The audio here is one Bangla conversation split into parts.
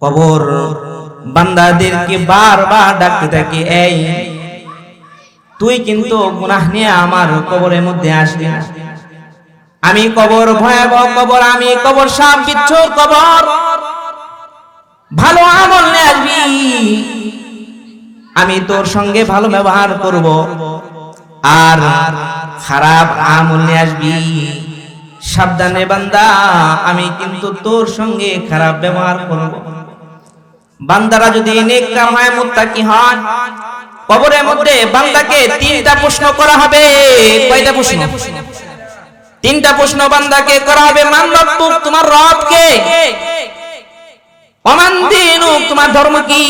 কবর বান্দাদেরকে বারবার ডাকতে থাকে, এই তুই কিন্তু গুনাহ নিয়ে আমার কবরের মধ্যে আসবি না। আমি কবর ভয়াবহ কবর, আমি কবর সাপ বিচ্ছুর কবর, ভালো আমল নিয়ে আসবি, আমি তোর সঙ্গে ভালো ব্যবহার করব, আর খারাপ আমল নিয়ে আসবি, সাবধানে বান্দা, আমি কিন্তু তোর সঙ্গে খারাপ ব্যবহার করব। বান্দারা যদি নেককার হয়, মুত্তাকি হয়, কবরের মধ্যে বান্দাকে তিনটা প্রশ্ন করা হবে। কয়টা প্রশ্ন? তিনটা প্রশ্ন বান্দাকে করা হবে। মান রব্বুক, তোমার রব কে? ওমান দীনুক, তোমার ধর্ম কি?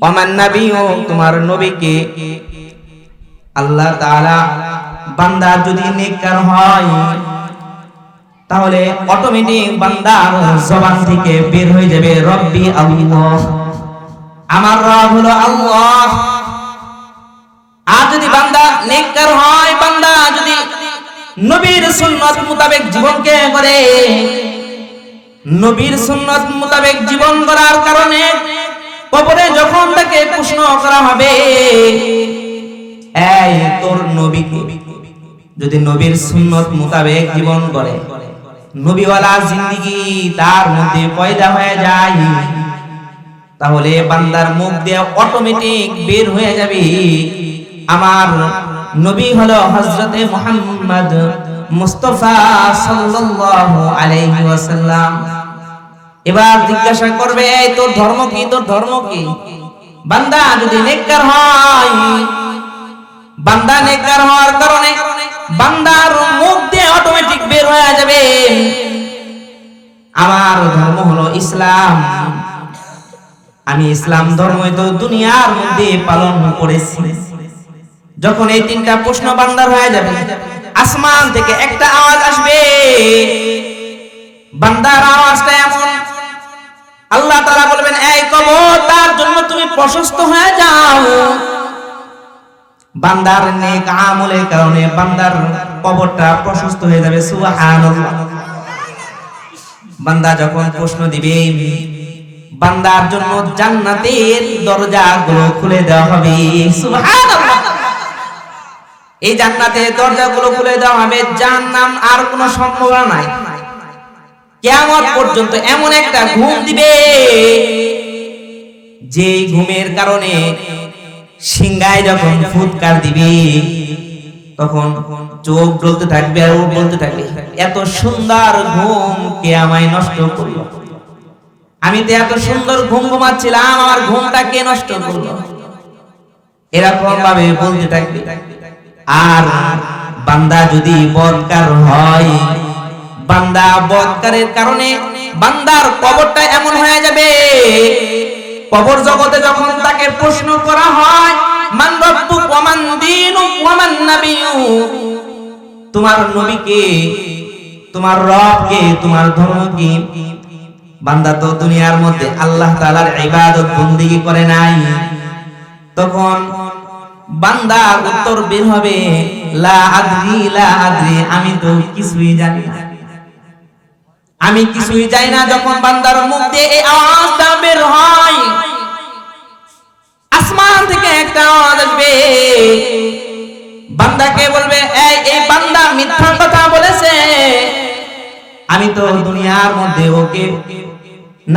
ওমান নাবিয়ুক, তোমার নবী কে? আল্লাহ তাআলা বান্দা যদি নেককার হয় তাহলে অটোমেটিক বান্দার জবান থেকে বের হয়ে যাবে রব্বি আল্লাহ, আমার রব হলো আল্লাহ। আর যদি বান্দা নেককার হয়, বান্দা যদি নবীর সুন্নাত মোতাবেক জীবনকে করে, নবীর সুন্নাত মোতাবেক জীবন করার কারণে কবরে যখন তাকে প্রশ্ন করা হবে, এই তোর নবী কে? যদি নবীর সুন্নাত মোতাবেক জীবন করে, নবীওয়ালা জিন্দেগি তার মধ্যে পয়দা হয়ে যায়, তাহলে বান্দার মুখ দিয়ে অটোমেটিক বের হয়ে যাবে আমার নবী হলো হযরতে মুহাম্মদ মুস্তাফা সাল্লাল্লাহু আলাইহি ওয়াসাল্লাম। এবার জিজ্ঞাসা করবে, এই তোর ধর্ম কি? তোর ধর্ম কি? বান্দা যদি নেককার হয়, বান্দা নেককার হওয়ার কারণে বান্দার মুখ দিয়ে অটোমেটিক বের হয়ে যাবে আমার ধর্ম হলো ইসলাম, আমি ইসলাম ধর্মই তো দুনিয়ার মধ্যে পালন করেছি। যখন এই তিনটা প্রশ্ন বান্দার হয়ে যাবে, আসমান থেকে একটা আওয়াজ আসবে। বান্দার আওয়াজটা এমন, আল্লাহ তাআলা বলবেন, এই কবর, তার জন্য তুমি প্রশস্ত হয়ে যাও। বান্দার নেক আমলের কারণে বান্দার কবরটা প্রশস্ত হয়ে যাবে। সুবহানাল্লাহ। বান্দা যখন প্রশ্ন দিবে, বান্দার জন্য জান্নাতের দরজাগুলো খুলে দেওয়া হবে। সুবহানাল্লাহ। এই জান্নাতের দরজাগুলো খুলে দেওয়া হবে, জাহান্নাম আর কোনো সম্ভাবনা নাই। কিয়ামত পর্যন্ত এমন একটা ঘুম দিবে, যে ঘুমের কারণে সিংহায় যখন ফুৎকার দিবে, তখন চোখ জ্বলতে থাকবে আর বলতে থাকবে, এত সুন্দর ঘুম কে আমায় নষ্ট করলো? আমি তো এত সুন্দর ঘুম ঘুমাচ্ছিলাম, আমার ঘুমটা কে নষ্ট করলো? এরকম ভাবে বলতে থাকবে। আর বান্দা যদি বদকার হয়, বান্দা বদকারের কারণে বান্দার কবরটা এমন হয়ে যাবে, কবর জগতে যখন তাকে প্রশ্ন করা হয়, মান রব্বুক ওয়া মান দীনুক ওয়া মান নাবিয়ুক, তোমার নবী কে? তোমার রব কে? তোমার ধর্ম কি? বান্দা তো দুনিয়ার মধ্যে আল্লাহ তাআলার ইবাদত বন্দেগী করে নাই, তখন বান্দার উত্তর বের হবে, লা আদরি লা আদরি, আমি তো কিছুই জানি না, আমি কিছুই জানি না। যখন বান্দার মুখ দিয়ে এই আওয়াজটা বের হয়, আসমান থেকে একটা আওয়াজ আসবে, বান্দাকে বলবে, এই বান্দা মিথ্যা কথা বলেছে, আমি তো দুনিয়ার মধ্যে ওকে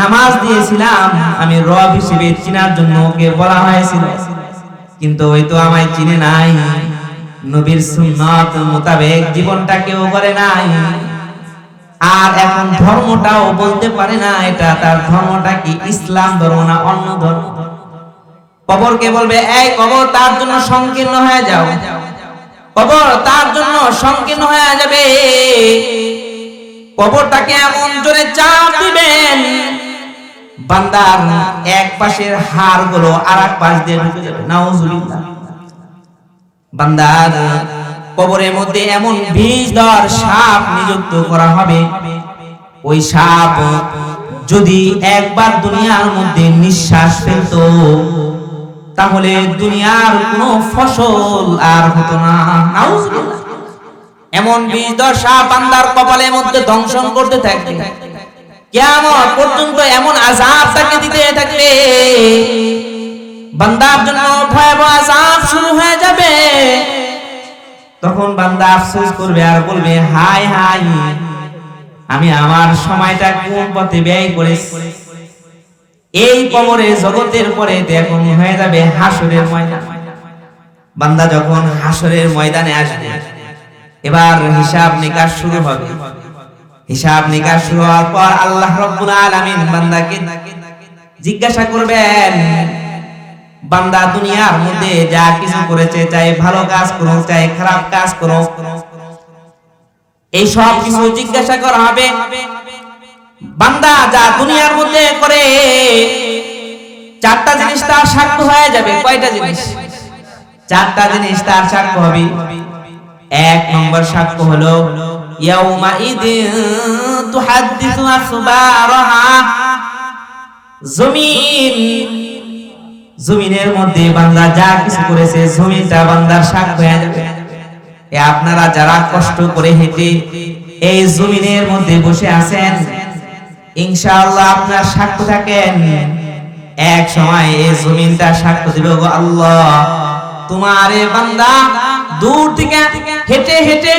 নামাজ দিয়েছিলাম, আমি রব হিসেবে চিনার জন্য ওকে বলা হয়েছিল, কিন্তু ওই তো আমায় চিনে নাই, নবীর সুন্নাত মোতাবেক জীবনটাকেও করে নাই, আর এখন ধর্মটাও বলতে পারে না এটা তার ধর্মটা কি, ইসলাম ধর্ম না অন্য ধর্ম। কবরকে বলবে, এই কবর, তার জন্য সংকীর্ণ হয়ে যাও, কবর তার জন্য সংকীর্ণ হয়ে যাবে। কবরটাকে এমন জোরে চাপ দিবেন, বান্দার এক পাশের হাড়গুলো আরেক পাশ দিয়ে ঢুকে যাবে। নাউজুবিল্লাহ। বান্দার কবরের মধ্যে এমন বিষধর সাপ নিযুক্ত করা হবে, ওই সাপ যদি একবার দুনিয়ার মধ্যে নিঃশ্বাস ফেলত, তাহলে দুনিয়ার কোনো ফসল আর হতো না। নাউজুবিল্লাহ। এমন বিষধর সাপ বান্দার কপালের মধ্যে দংশন করতে থাকবে, কিয়ামত পর্যন্ত এমন আযাব তাকে দিতে থাকবে, বান্দার জন্য ভয়াবহ আযাব শুরু হয়ে যাবে। তখন বান্দা আফসোস করবে আর বলবে, হায় হায়, আমি আমার সময়টা কোন পথে ব্যয় করেছি। এই কবরের জগতের পরে এখন হয়ে যাবে হাসরের ময়দান। বান্দা যখন হাসরের ময়দানে আসবে, এবার হিসাব নিকাশ শুরু হবে। হিসাব নিকাশ শুরু হওয়ার পর আল্লাহ রাব্বুল আলামিন বান্দাকে জিজ্ঞাসা করবেন, বান্দা দুনিয়ার মধ্যে যা কিছু করেছে, চাই ভালো কাজ করো চাই খারাপ কাজ করো, এই সব কিছু জিজ্ঞাসা করা হবে। বান্দা যা দুনিয়ার মধ্যে করে, চারটা জিনিস তার সাক্ষ্য হয়ে যাবে। কয়টা জিনিস? চারটা জিনিস তার সাক্ষ্য হবে। এক নম্বর সাক্ষ্য হলো ইয়াউমা ইদিন তুহাদ্দিসু আখবারাহা, জমিনের মধ্যে বান্দা যা কিছু করেছে, জমিনটা বান্দার সাক্ষ্য হয়ে যাবে। আপনারা যারা কষ্ট করে হেঁটে এই জমিনের মধ্যে বসে আছেন, ইনশাআল্লাহ আপনার সাক্ষ্য থাকেন, এক সময় এই জমিনটা সাক্ষ্য দিবে, গো আল্লাহ, তোমার বান্দা দূর থেকে হেঁটে হেঁটে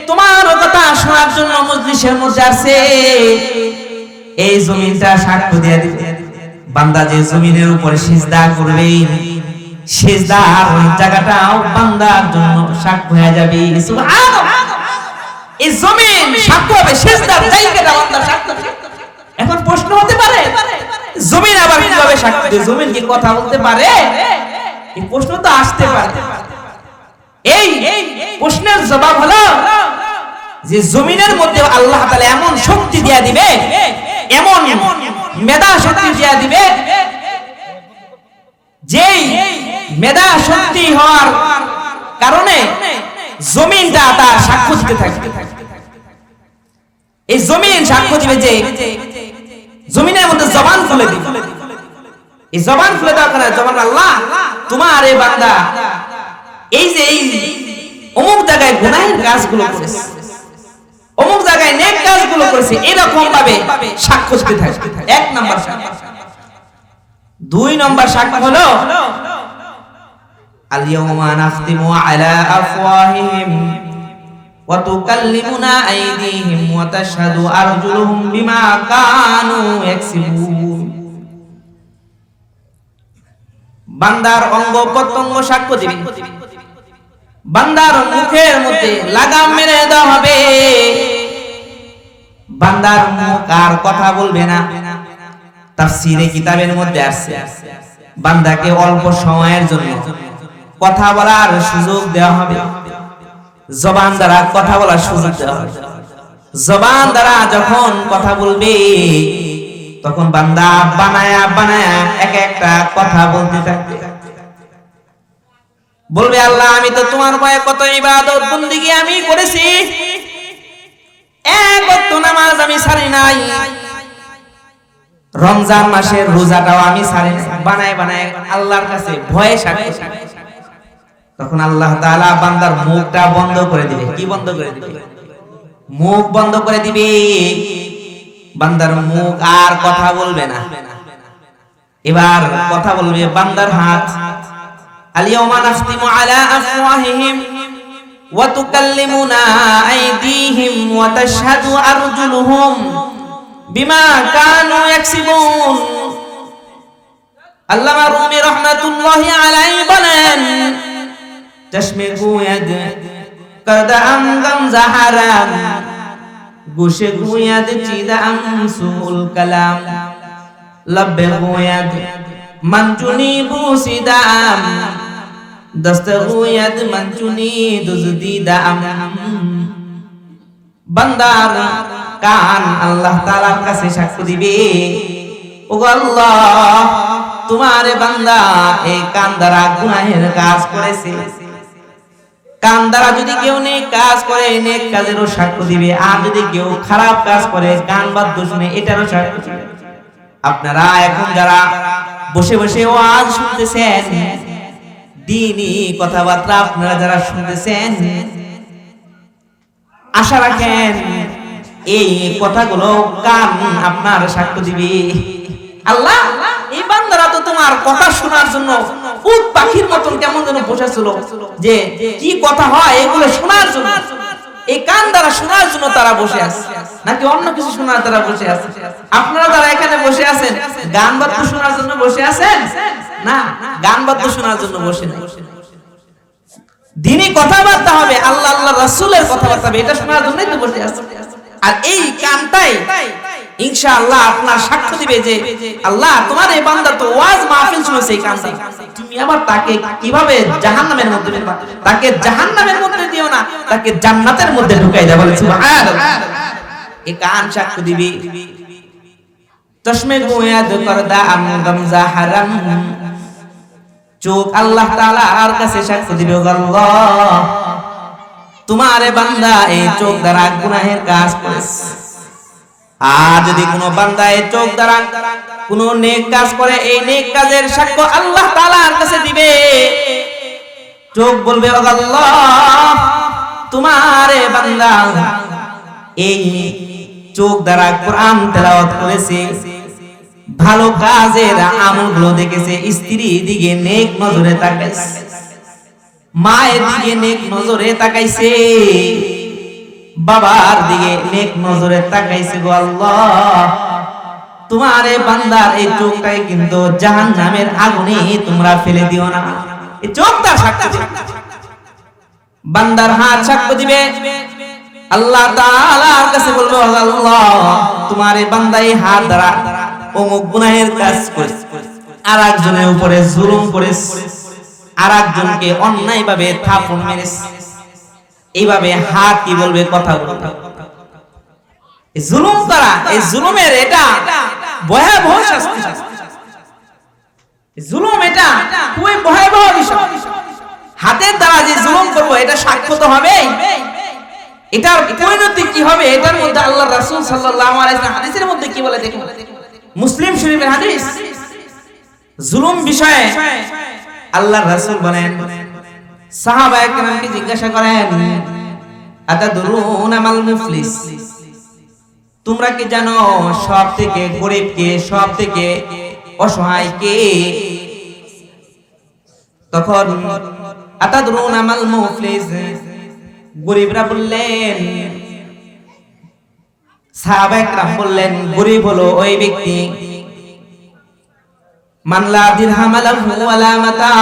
তোমার কথা শোনার জন্য মজলিসের মধ্যে আসছে, এই জমিনটা সাক্ষ্য দিয়ে দিবে। বান্দা যে জমিনের উপরে সিজদা করবে, সিজদার জায়গাটাও বান্দার জন্য সাক্ষ্য হয়ে যাবে। সুবহানাল্লাহ, এই জমিন সাক্ষ্য হবে, সিজদার জায়গাটা বান্দার সাক্ষ্য। এখন প্রশ্ন হতে পারে, জমিন আবার কিভাবে সাক্ষ্য দেয়? জমিন কি কথা বলতে পারে? এই প্রশ্ন তো আসতে পারে। এই প্রশ্নের জবাব হলো যে জমিনের মধ্যে আল্লাহ তাআলা এমন শক্তি দিয়া দিবে, এমন মেধা শক্তি দিয়া দিবে, যেই মেধা শক্তি হওয়ার কারণে জমিনটা তার সাক্ষ্য দিতে থাকবে। এই জমিন সাক্ষ্য দিবে যে জমিনের মধ্যে জবান খুলে দিবে। এই জবান খুলে দেওয়ার কারণে জবান, আল্লাহ, তোমার এই বান্দা এই যে এই অমুক জায়গায় গুনাহের কাজগুলো করেছে, অমুক জায়গায় নেক কাজগুলো করেছে, এরকম ভাবে সাক্ষ্য দিতে থাকবে। এক নাম্বার সাক্ষ্য। দুই নাম্বার সাক্ষ্য হলো আল ইয়াউমা নাখতিমু আলা আফওয়াহিহিম ওয়া তুকাল্লিমুনা আইদিহিম ওয়া তাশহাদু আরজুলুহুম বিমা কানু ইয়াকসিবুন। বান্দার অঙ্গ প্রত্যঙ্গ সাক্ষ্য দিবে, বান্দার মুখের মধ্যে লাগাম মেরে দেওয়া হবে, বান্দার মুখ আর কথা বলবে না। তাফসীরে কিতাবের মধ্যে আছে, বান্দাকে অল্প সময়ের জন্য কথা বলার সুযোগ দেওয়া হবে, জবান দ্বারা কথা বলার সুযোগ দেওয়া হবে। জবান দ্বারা যখন কথা বলবে, তখন বান্দা বানায়া বানায়া এক একটা কথা বলতে থাকবে, বলবে, আল্লাহ, আমি তো তোমার ভয়ে কত ইবাদত বন্দেগী আমি করেছি, এক ওয়াক্ত নামাজ আমি ছাড়ি নাই, রমজান মাসের রোজাটাও আমি ছাড়ি নাই, বানায় বানায় আল্লাহর কাছে ভয়ে সাক্ষ্য। তখন আল্লাহ তাআলা বান্দার মুখটা বন্ধ করে দিবে। কি বন্ধ করে দিবে? মুখ বন্ধ করে দিবে। বান্দার মুখ আর কথা বলবে না। এবার কথা বলবে বান্দার হাত। আল ইয়াউমা নাখতিমু আলা আফওয়াহিহিম ওয়া তুকাল্লিমুনা আইদিহিম ওয়া তাশহাদু আরজুলুহুম বিমা কানু ইয়াকসিবুন। আল্লামা রুমি রাহমাতুল্লাহি আলাইহি বলেন, চশমে গুয়াদ করদা আমগম জাহারাম গোশে গুয়াদ চিদা আমসুল কালাম লব্বে গুয়াদ মঞ্জুনি বুসিদাম দস্ত গুয়াদ মঞ্জুনি দুজদিদাম। বান্দার কান আল্লাহ তাআলার কাছে সাক্ষ্য দিবে, ওগো আল্লাহ, তোমার বান্দা এই কান দ্বারা গুনাহের কাজ করেছে। কান দ্বারা যদি কেউ নেক কাজ করে, নেক কাজেরও সাক্ষ্য দিবে, আর যদি কেউ খারাপ কাজ করে, কান বাদ্য শুনে এটারও সাক্ষ্য দিবে। আপনারা এখন যারা বসে বসে ওয়াজ শুনতেছেন, দ্বীনি কথাবার্তা আপনারা যারা শুনতেছেন, আশা রাখেন এই কথাগুলো কান আপনার সাক্ষ্য দিবে। আল্লাহ এই বান্দারা তো তোমার কথা শোনার জন্য উট পাখির মতন কেমন যেন বসেছিল, যে কি কথা হয় এগুলো শোনার জন্য, এই কান দ্বারা শোনার জন্য তারা বসে আছে, নাকি অন্য কিছু শোনার তারা বসে আছে? আপনারা যারা এখানে বসে আছেন গান বাদ্য শোনার জন্য বসে আছেন? না, গান বাদ্য শোনার জন্য বসে নাই। দিনই কথাবার্তা হবে, আল্লাহ আল্লাহ রাসূলের কথাবার্তা হবে, এটা শোনার জন্যই তো বসে আছে। আর এই কানটাই ইনশাআল্লাহ আপনার সাক্ষ্য দিবে যে আল্লাহ তোমার এই বান্দা তো ওয়াজ মাহফিল শুনেছে, এই কানটা তুমি আবার তাকে কিভাবে জাহান্নামের মধ্যে দিবা? তাকে জাহান্নামের মধ্যে দিও না, তাকে জান্নাতের মধ্যে ঢুকাই দাও। বলে সুবহানাল্লাহ। এই কান সাক্ষ্য দিবে। চশমে গোয়াদ করদা আম গামজা হারাম, চোখ আল্লাহ তাআলার কাছে সাক্ষ্য দিবে, আল্লাহ তোমার বান্দা এই চোখ দ্বারা গুনাহের কাজ করেছে। আর যদি কোনো বান্দা এই চোখ দ্বারা কোনো নেক কাজ করে, এই নেক কাজের সাক্ষ্য আল্লাহ তাআলার কাছে দিবে। চোখ বলবে, আল্লাহ তোমার বান্দা এই চোখ দ্বারা কোরআন তেলাওয়াত করেছে, ভালো কাজের আমলগুলো দেখেছে, স্ত্রীর দিকে নেক নজরে তাকাইছে, মায়ের দিকে নেক নজরে তাকাইছে, বাবার দিকে নেক নজরে তাকাইছে। গো আল্লাহ তোমার এই বান্দার এই চোখটাকে কিন্তু জাহান্নামের আগুনে তোমরা ফেলে দিও না। এই চোখটা সাক্ষ্য দিবে, বান্দার হাত সাক্ষ্য দিবে। আল্লাহ তাআলার কাছে বলবে, আল্লাহ তোমার এই বান্দা এই হাত দ্বারা অমুক গুনাহের কাজ করেছে, আরেকজনের উপরে জুলুম করেছে, আরেকজনকে অন্যায়ভাবে থাপড় মেরেছে, এইভাবে হাত কি বলবে, কথা বলবে। এই জুলুম করা, এই জুলুমের এটা ভয়াবহ শাস্তি, জুলুম এটা খুবই ভয়াবহ বিষয়। হাতের দ্বারা যে জুলুম করবো এটা সাক্ষ্য তো হবে, এটার পরিণতি কি হবে এটার মধ্যে আল্লাহ রাসূল সাল্লাল্লাহু আলাইহি ওয়াসাল্লাম হাদিসের মধ্যে কি বলে দেখুন, মুসলিম শরীফের হাদিস। জুলুম বিষয়ে আল্লাহর রাসূল বলেন, সাহাবায়ে কেরামকে জিজ্ঞাসা করেন, আতাদরুনা মাল মুফলিস, তোমরা কি জানো সব থেকে গরীব কে, সব থেকে অসহায় কে? তখন আতাদরুনা মাল মুফলিস, গরীবরা বললেন, সাহাবায়ে কেরাম বললেন, গরীব হলো ওই ব্যক্তি মান লা দিরহাম লাহু ওয়ালা মাতা,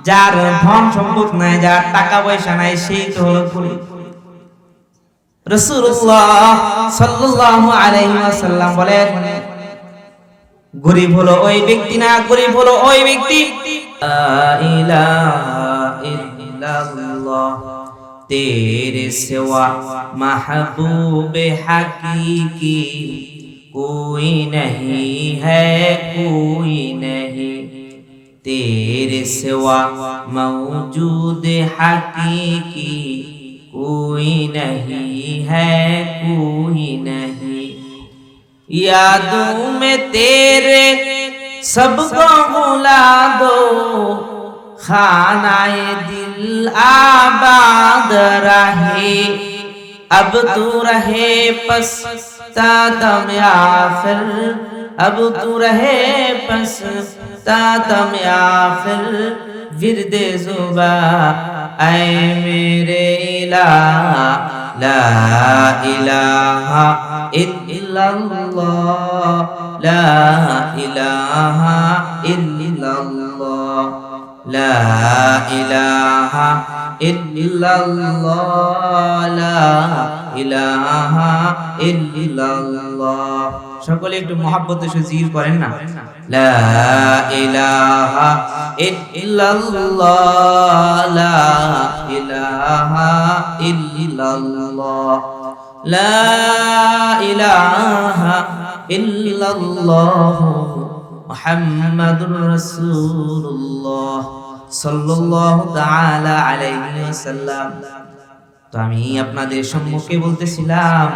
যার ধন সম্পদ নাই, যার টাকা পয়সা নাই, সেই তো হলো গরীব। রাসূলুল্লাহ সাল্লাল্লাহু আলাইহি ওয়াসাল্লাম বলেন, গরীব হলো ওই ব্যক্তি না, গরীব হলো ওই ব্যক্তি লা ইলাহা ইল্লাল্লাহ तेरे सिवा महबूब हकीकी कोई नहीं है, कोई नहीं तेरे सिवा मौजूद हकीकी कोई नहीं है, कोई नहीं यादों में तेरे सबको बुला दो, खानाए दिल आबाद रहे, अब तू रहे पछतातम आखिर, अब तू रहे पछतातम आखिर, विरदे जुबा ऐ मेरे इलाह, ला इलाहा इल्लल्लाह, ला इलाहा इल्लल्लाह, ला इलाहा इल्लल्लाह, ला इलाहा इल्लल्लाह। সকলে একটু মহব্বতের সাথে জিকির করেন না, লা ইলাহা ইল্লাল্লাহ, লা ইলাহা ইল্লাল্লাহ, লা ইলাহা ইল্লাল্লাহ মুহাম্মাদুর রাসূলুল্লাহ সাল্লাল্লাহু তাআলা আলাইহি ওয়াসাল্লাম। তো আমি আপনাদের সম্মুখে বলতেছিলাম,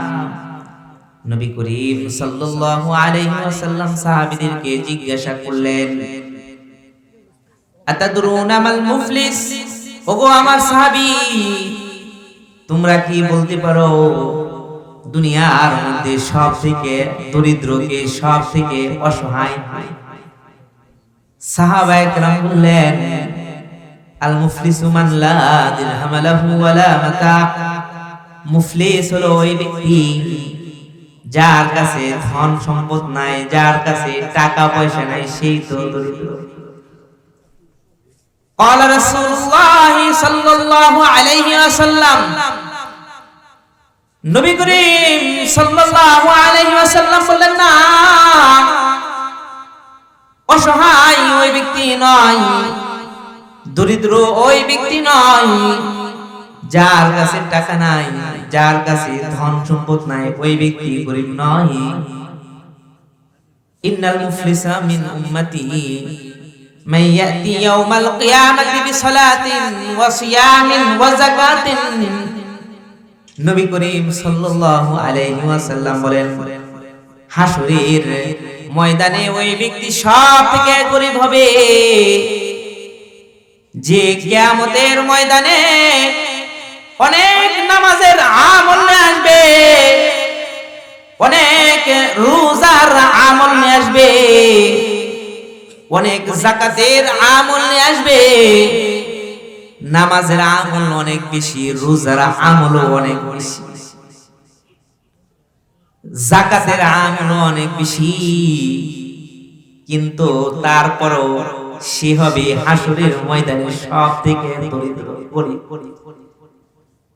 নবী করিম সাল্লাল্লাহু আলাইহি ওয়াসাল্লাম সাহাবীদেরকে জিজ্ঞাসা করলেন, আতাদরুনা মাল মুফলিস, ওগো আমার সাহাবী তোমরা কি বলতে পারো দুনিয়ার মধ্যে সব থেকে দরিদ্রকে, সব থেকে অসহায়। সাহাবায়ে কেরাম বললেন, আল মুফলিসু মান লা দিরহাম লাহু ওয়ালা মাতা। মুফলিস হলো ওই ব্যক্তি যার কাছে ধন সম্পদ নাই, যার কাছে টাকা পয়সা নাই, সেই তো দরিদ্র। قال رسول الله صلى الله عليه وسلم, নবী করিম সাল্লাল্লাহু আলাইহি ওয়াসাল্লাম বললেন, না, অসহায় ওই ব্যক্তি নয়, দরিদ্র ওই ব্যক্তি নয়, যার কাছে টাকা নাই, যার কাছে ধন সম্পদ নাই, ওই ব্যক্তি গরীব নয়। ইন্নাল মুফলিসা মিন উম্মতি মান ইয়াতি ইয়াউমাল কিয়ামাতি বিসালাতিন ওয়া সিয়ামিন ওয়া যাকাতিন। নবী করিম সাল্লাল্লাহু আলাইহি ওয়াসাল্লাম বলেন, হাসরের ময়দানে ওই ব্যক্তি সব থেকে গরীব হবে যে কিয়ামতের ময়দানে অনেক নামাজের আমল নিয়ে আসবে, অনেক রোজার আমল নিয়ে আসবে, অনেক যাকাতের আমল নিয়ে আসবে। নামাজের আমল অনেক বেশি, রোজার আমলও অনেক বেশি, যাকাতের আমল অনেক বেশি, কিন্তু তারপরও সে হবে হাসরের ময়দানে সব থেকে দরিদ্র, গরীব।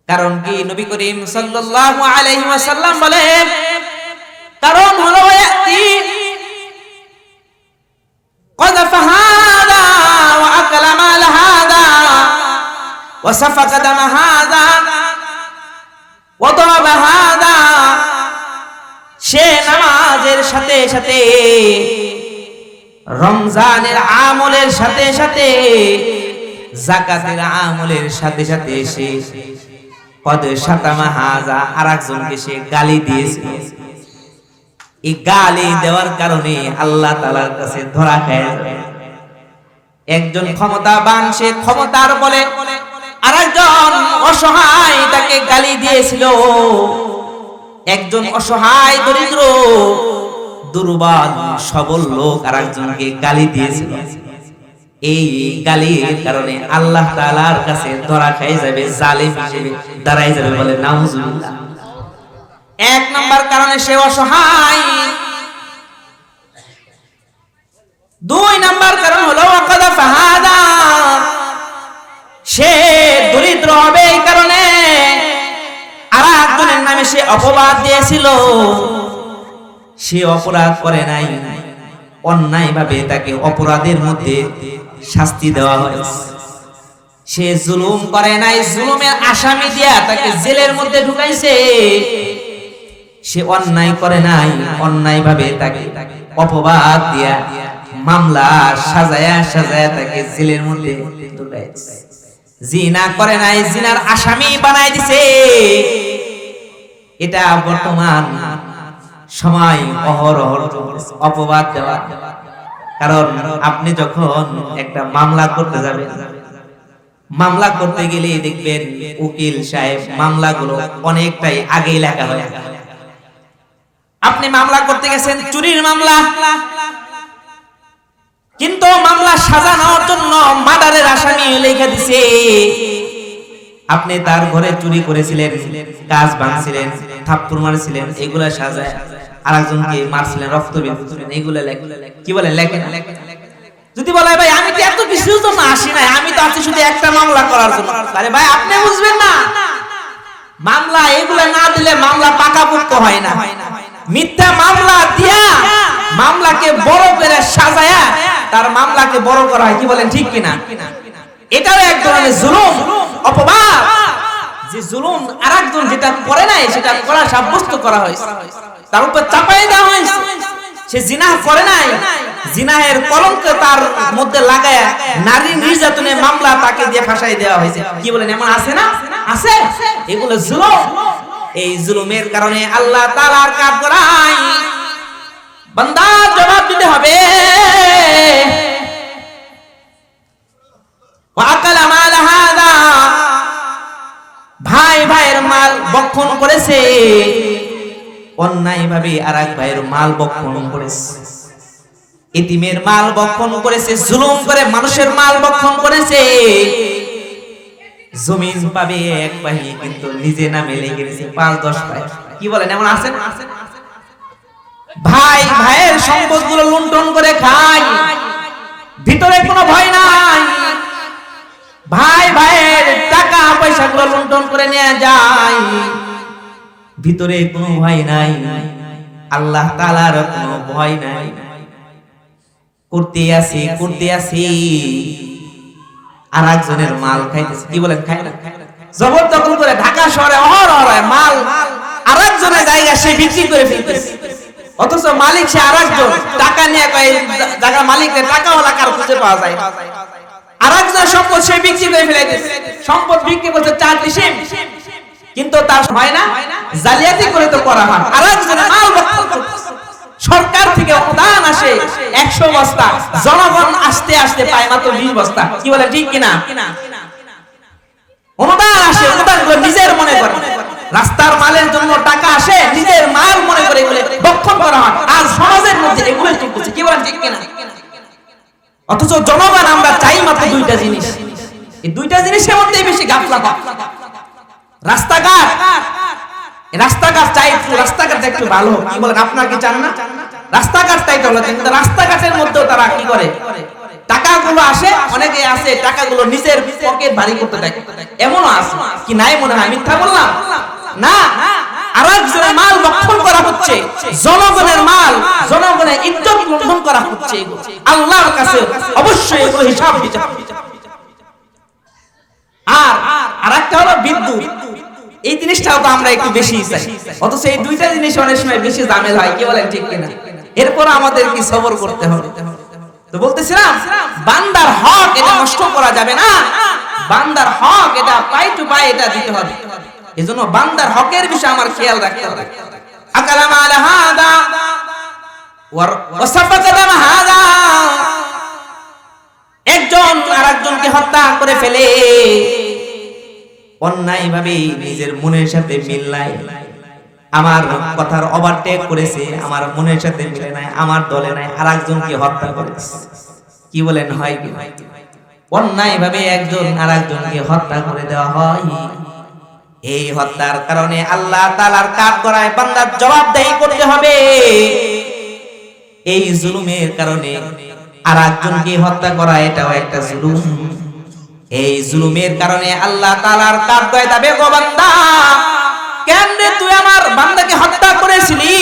কারণ কি? নবী করিম সাল্লাল্লাহু আলাইহি ওয়াসাল্লাম বলেন, কারণ হলো ইয়াতি قذف هذا وأكل مال هذا وسفك دم هذا وضرب هذا। সে নামাজের সাথে সাথে, রমজানের আমলের সাথে সাথে, যাকাতের আমলের সাথে সাথে সে কদ শাতামা হাযা, আরেকজনকে সে গালি দিয়েছিল। এই গালি দেওয়ার কারণে আল্লাহ তাআলার কাছে ধরা খেয়ে যাবে। একজন ক্ষমতাবান, সে ক্ষমতার বলে আরেকজন অসহায় তাকে গালি দিয়েছিল। একজন অসহায় দরিদ্র দুর্বল সবল লোক আরেকজনকে গালি দিয়েছিল। এই গালির কারণে আল্লাহ তাআলার কাছে ধরা খেয়ে যাবে, জালিম হিসেবে দাঁড়াই যাবে। বলে নাউজুবিল্লাহ। এক নাম্বার কারণে সে অসহায়। দুই নাম্বার কারণ হলো ওয়াকাদাফ হাদা, সে দরিদ্র হবে এই কারণে আরেকজনের নামে সে অপবাদ দিয়েছিল। সে অপরাধ করে নাই, অন্যায় ভাবে তাকে অপরাধের মধ্যে শাস্তি দেওয়া হয়েছে। সে জুলুম করে নাই, জুলুমের আসামি দিয়া তাকে জেলের মধ্যে ঢুকাইছে। সে অন্যায় করে নাই, অন্যায় ভাবে তাকে অপবাদ দিয়া মামলা সাজায়া সাজায়া তাকে জেলের মধ্যে ঢুকাইছে। জিনা করে নাই, জিনার আসামি বানাই দিছে। এটা বর্তমান সময় অহরহ অপবাদ দেওয়া। কারণ আপনি যখন একটা মামলা করতে যাবেন, মামলা করতে গেলে দেখবেন উকিল সাহেব মামলাগুলো অনেকটাই আগেই লেখা হয়। আপনি মামলা করতে গেছেন চুরির মামলা, কিন্তু মামলা সাজানোর জন্য মার্ডারের আসামি লেখা দিছে। আপনি তার ঘরে চুরি করেছিলেন, কাজ ভাঙছিলেন, থাপ্পড় মারছিলেন, এগুলা সাজায় আরেকজনকে মারছিলেন, রক্ত বের করছিলেন, এগুলা লেখেন। কি বলে লেখেন? যদি বলে ভাই আমি তো এত কিছুর জন্য আসি নাই, আমি তো আছি শুধু একটা মামলা করার জন্য। আরে ভাই আপনি বুঝবেন না, মামলা এগুলা না দিলে মামলা পাকাপোক্ত হয় না। মিথ্যা মামলা দিয়া মামলাকে বড় করে সাজায়া তার মামলাকে বড় করা হয়। কি বলেন ঠিক কিনা? এটাও এক ধরনের জুলুম, অপবাদ। যে জুলুম আরেকজন যেটা করে নাই সেটা করা সাব্যস্ত করা হয়েছে, তার উপর চাপাই দেওয়া হয়েছে। সে জিনাহ করে নাই, জিনাহের কলঙ্ক তার মধ্যে লাগায়া নারী নির্যাতনের মামলা তাকে দিয়ে ফাঁসাই দেওয়া হয়েছে। কি বলেন এমন আছে না? আছে। এগুলো জুলুম। এই জুলুমের কারণে আল্লাহ তাআলার কাঠগড়ায় বান্দা জবাব দিতে হবে। ওয়াকালা মাল হাদা, ভাই ভাইয়ের মাল ভক্ষণ করেছে, অন্যায় ভাবে আরেক ভাইয়ের মাল বক্ষণ করেছে, এতিমের মাল বক্ষণ করেছে, জুলুম করে মানুষের মাল বক্ষণ করেছে। জমিন পাবে এক পাহি কিন্তু নিজে নামে লেগে গেছে 5-10 ভাই। কি বলেন, এমন আছেন? ভাই ভাইয়ের সম্পদগুলো লুণ্ঠন করে খায়, ভিতরে কোনো ভয় নাই। ভাই ভাইয়ের টাকা পয়সাগুলো লুণ্ঠন করে নিয়ে যায়, ভিতরে কোনো ভয় নাই, আল্লাহ তাআলার কোনো ভয় নাই। করতে আসি আর একজনের মাল খাইতেছে। কি বলেন, খায় না? জবরদখল করে ঢাকা শহরে অহরহ মাল আর একজনের জায়গা সে বিক্রি করে ফেলতেছে, অথচ মালিক সে আর একজন। টাকা নিয়ে কয় জায়গা মালিকের টাকাওয়ালা কার খুঁজে পাওয়া যায়, আর একজনের সম্পদ সে বিক্রি করে ফেলাইতেছে। সম্পদ বিক্রি করতে 4 ডিসিম, কিন্তু তার হয় না, জালিয়াতি করে তো করা হয়। আর একজনের মাল বক্ষণ করতেছে। সরকার থেকে অনুদান আসে 100 বস্তা, জনগণ আসতে আসতে পায় মাত্র 20 বস্তা। কি বলে, ঠিক কিনা? অনুদান আসে, অনুদানগুলো নিজের মনে করে। রাস্তার মালের জন্য টাকা আসে, নিজের মাল মনে করে এগুলো বক্ষণ করা হয়। আর সমাজের মধ্যে এগুলো চলতেছে। কি বলেন, ঠিক কিনা? অথচ জনগণ আমরা চাই মাত্র 2টা জিনিস। এই 2টা জিনিসের মধ্যে বেশি গাফলাত। রাস্তাঘাট চাই, রাস্তাঘাট একটু ভালো। কি বলেন, আপনারা কি চান না? রাস্তাঘাটটাই তো হলো, কিন্তু রাস্তাঘাটের মধ্যেও তারা কি করে, টাকাগুলো আসে, অনেকে আছে টাকাগুলো নিজের পকেট ভারী করতে দেয়। এমনও আছে, কি নাই মনে হয় মিথ্যা বললাম না? আরেকজনের মাল বক্ষণ করা হচ্ছে, জনগণের মাল, জনগণের ইজ্জত লুণ্ঠন করা হচ্ছে। আল্লাহর কাছে অবশ্যই এগুলো হিসাব দিতে হবে। আর আরেকটা হলো বিদ্যুৎ। এই জিনিসটাও তো আমরা একটু বেশি চাই, অথচ এই 2টা জিনিস অনেক সময় বেশি ঝামেলা হয়। কি বলেন, ঠিক কিনা? এরপর আমাদের কি সবর করতে হবে। তো বলতেছিলাম, বান্দার হক এটা নষ্ট করা যাবে না, বান্দার হক এটা পাই টু পাই এটা দিতে হবে। এজন্য বান্দার হকের বিষয়ে আমার খেয়াল রাখতে হবে। আকালামা আলা হাদা ওয়া সাফাকা হাদা, একজন আরেকজনকে হত্যা করে ফেলে, অন্যায় ভাবে নিজের মনের সাথে মিল নাই, আমার কথার ওভারটেক করেছে, আমার মনের সাথে মিলে নাই, আমার দলে নাই, আরেকজনকে হত্যা করেছে। কি বলেন, হয় কি? অন্যায় ভাবে একজন আরেকজনকে হত্যা করে দেওয়া হয়। এই হত্যার কারণে আল্লাহ তাআলার কাঠগড়ায় বান্দার জবাবদেহি করতে হবে। এই জুলুমের কারণে আরেকজনকে হত্যা করা এটাও একটা জুলুম। এই জুলুমের কারণে আল্লাহ তাআলার কাঠগড়ায় যাবে, গো বান্দা, কেন রে তুই আমার বান্দাকে হত্যা করেছিলি?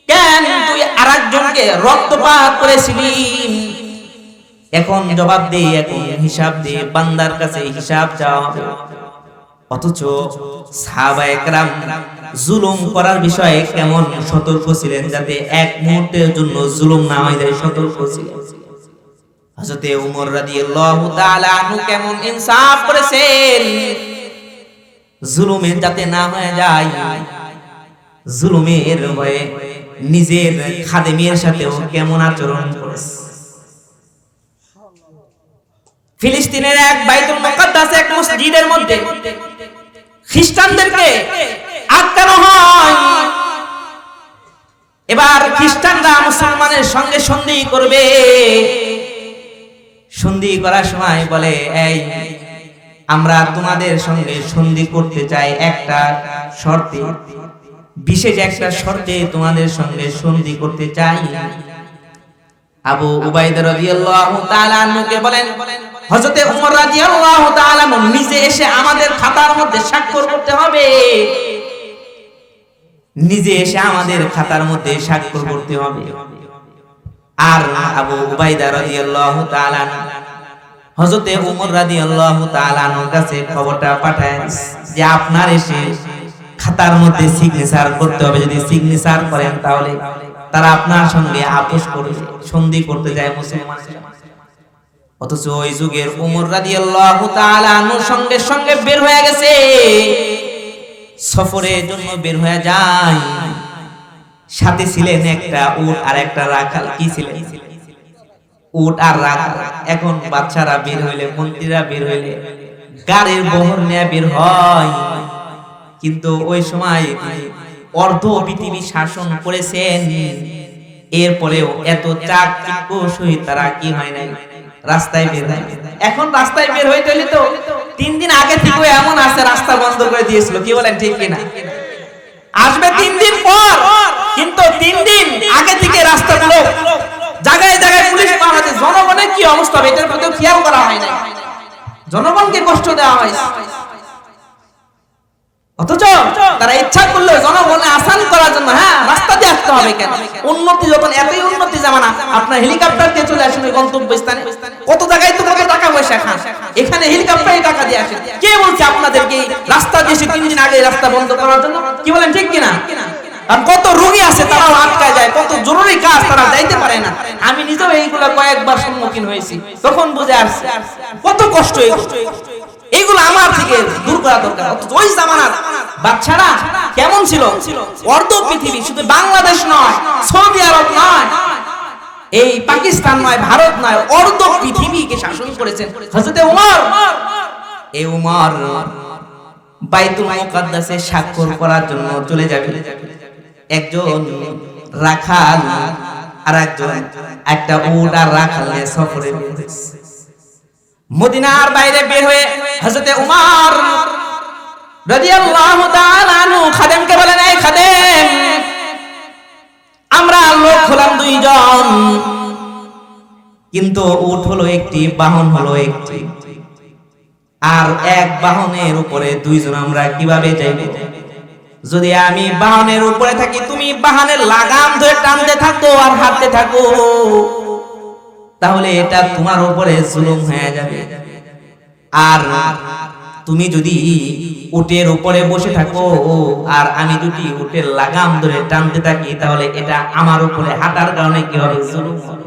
কেন তুই আরেকজনকে রক্তপাত করেছিলি? এখন জবাব দে, এখন হিসাব দে, বান্দার কাছে হিসাব চাওয়া হবে। অথচ সাহাবায়ে কেরাম জুলুম করার বিষয়ে কেমন সতর্ক ছিলেন, যাতে এক মুহূর্তের জন্য জুলুম না হয়ে যায়, সতর্ক ছিলেন। হযরতে ওমর রাদিয়াল্লাহু তাআলা আনহু কেমন ইনসাফ করেছেন, জুলুমে যাতে না হয়ে যায়, জুলুমের ভয়ে নিজের খাদেমের সাথেও কেমন আচরণ করেছে। ফিলিস্তিনের এক বাইতুল মুকাদ্দাস, এক মসজিদের মধ্যে খ্রিস্টানদেরকে আটকানো হয়। এবার খ্রিস্টানরা মুসলমানের সঙ্গে সন্ধি করবে। সন্ধি করার সময় বলে, এই আমরা তোমাদের সঙ্গে সন্ধি করতে চাই একটা শর্তে, বিশেষ একটা শর্তে তোমাদের সঙ্গে সন্ধি করতে চাই। আবু উবাইদা রাদিয়াল্লাহু তাআলা আনহুকে বলেন, হযরতে ওমর রাদিয়াল্লাহু তাআলা নিজে এসে আমাদের খাতার মধ্যে স্বাক্ষর করতে হবে, নিজে এসে আমাদের খাতার মধ্যে স্বাক্ষর করতে হবে। আর আবু উবাইদা রাদিয়াল্লাহু তাআলা হযরতে ওমর রাদিয়াল্লাহু তাআলা আনহুর কাছে খবরটা পাঠায় যে আপনার এসে খাতার মধ্যে সিগনেচার করতে হবে, যদি সিগনেচার করেন তাহলে তারা আপনার সঙ্গে আপোষ করে সন্ধি করতে যায় মুসলমানদের। অথচ ওই যুগের ওমর রাদিয়াল্লাহু তাআলা আনহুর সঙ্গে সঙ্গে বের হয়ে গেছে, সফরের জন্য বের হয়ে যায়। সাথে ছিলেন একটা উট আর একটা রাখাল। কি ছিলেন? উট আর রাখাল। এখন বাচ্চারা বের হইলে, মন্ত্রীরা বের হইলে গাড়ির বহর নিয়ে বের হয়, কিন্তু ওই সময় অর্ধ পৃথিবী শাসন করেছেন, এরপরেও এত চাকচিক্য সহিত তারা কি হয় নাই, রাস্তায় বের হয়। এখন রাস্তায় বের হইতে হলে তো 3 দিন আগে থেকে এমন আছে রাস্তা বন্ধ করে দিয়েছিল, কি বলেন ঠিক কিনা? আসবে 3 দিন পর, কিন্তু 3 দিন আগে থেকে রাস্তাগুলো জায়গায় জায়গায় পুলিশ পাহারা দিয়ে, জনগণের কি অবস্থা হবে এটার প্রতি খেয়াল করা হয় না, জনগণকে কষ্ট দেওয়া হয়। অথচ তারা ইচ্ছা করলে জনগণে আসান করার জন্য হ্যাঁ রাস্তা দিয়ে আসতে হবে কেন? উন্নতি যখন, এতই উন্নতি জামানা, আপনার হেলিকপ্টার দিয়ে চলে আসেন গন্তব্যস্থানে, কত জায়গায় তো কত টাকা পয়সা খান, এখানে হেলিকপ্টারে টাকা দিয়ে আসেন। কে বলছে আপনাদেরকে রাস্তা দিয়ে 3 দিন আগে রাস্তা বন্ধ করার জন্য? কি বলেন ঠিক কিনা? আর কত রোগী আছে তারাও আটকা যায়, কত জরুরি কাজ তারা যাইতে পারে না। আমি নিজেও এইগুলা কয়েকবার সম্মুখীন হয়েছি, তখন বুঝে আসছে কত কষ্ট এইগুলো আমার থেকে দূর করা দরকার। ওই জামানার বাচ্চারা কেমন ছিল? অর্ধ পৃথিবী, শুধু বাংলাদেশ নয়, সৌদি আরব নয়, এই পাকিস্তান নয়, ভারত নয়, অর্ধ পৃথিবীকে শাসন করেছেন হযরত ওমর। এই ওমর বাইতুল মুকাদ্দাসে স্বাক্ষর করার জন্য চলে যাবে, একজন রাখাল আর একজন একটা উট আর রাখাল নিয়ে সফরে মদিনার বাইরে বের হয়ে হযরত উমর রাদিয়াল্লাহু তাআলা আনহু খাদেমকে বলেন, এই খাদেম, আমরা লোক হলাম 2 জন, কিন্তু উট হলো একটি, বাহন হলো একটি, আর এক বাহনের উপরে 2 জন আমরা কিভাবে যাইব? যদি আমি বাহনের উপরে থাকি, তুমি বাহনের লাগাম ধরে টানতে থাকো আর হাঁটতে থাকো, তাহলে এটা তোমার উপরে জুলুম হয়ে যাবে। আর তুমি যদি উটের উপরে বসে থাকো আর আমি যদি উটের লাগাম ধরে টানতে থাকি, তাহলে এটা আমার উপরে হাঁটার কারণে কি হবে? জুলুম হবে।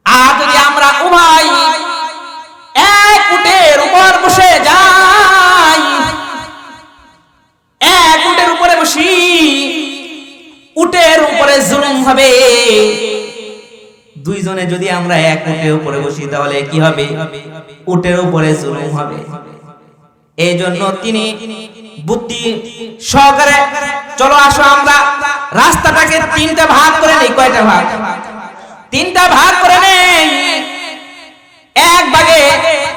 আর যদি আমরা উভয় এক উটের উপর বসে যাই, এক উটের উপরে বসি, উটের উপরে জুলুম হবে। 2 জনে যদি আমরা এক উটের উপরে বসি, তাহলে কি হবে? উটের উপরে জুলুম হবে। এই জন্য তিনি বুদ্ধি সহকারে, চলো আসো আমরা রাস্তাটাকে 3টা ভাগ করে নেই। কয়টা ভাগ? 3টা ভাগ করে নেই। এক ভাগে